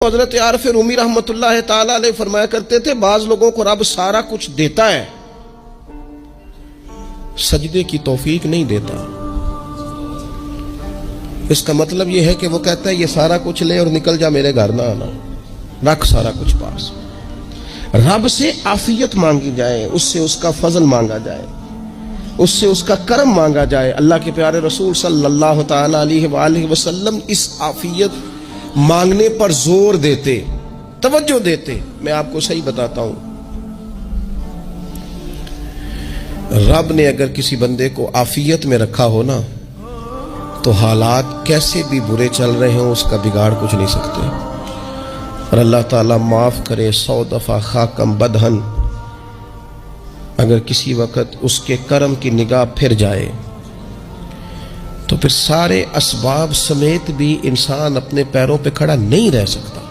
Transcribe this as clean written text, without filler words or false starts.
حضرت عارف رومی رحمۃ اللہ تعالی علیہ فرمایا کرتے تھے بعض لوگوں کو رب سارا کچھ دیتا ہے، سجدے کی توفیق نہیں دیتا۔ اس کا مطلب یہ ہے کہ وہ کہتا ہے یہ سارا کچھ لے اور نکل جا، میرے گھر نہ آنا، رکھ سارا کچھ پاس۔ رب سے عافیت مانگی جائے، اس سے اس کا فضل مانگا جائے، اس سے اس کا کرم مانگا جائے۔ اللہ کے پیارے رسول صلی اللہ تعالی علیہ وآلہ وسلم اس عافیت مانگنے پر زور دیتے، توجہ دیتے۔ میں آپ کو صحیح بتاتا ہوں، رب نے اگر کسی بندے کو عافیت میں رکھا ہو نا تو حالات کیسے بھی برے چل رہے ہوں اس کا بگاڑ کچھ نہیں سکتے۔ اور اللہ تعالیٰ معاف کرے، 100 دفعہ خاکم بدہن اگر کسی وقت اس کے کرم کی نگاہ پھر جائے تو پھر سارے اسباب سمیت بھی انسان اپنے پیروں پہ کھڑا نہیں رہ سکتا۔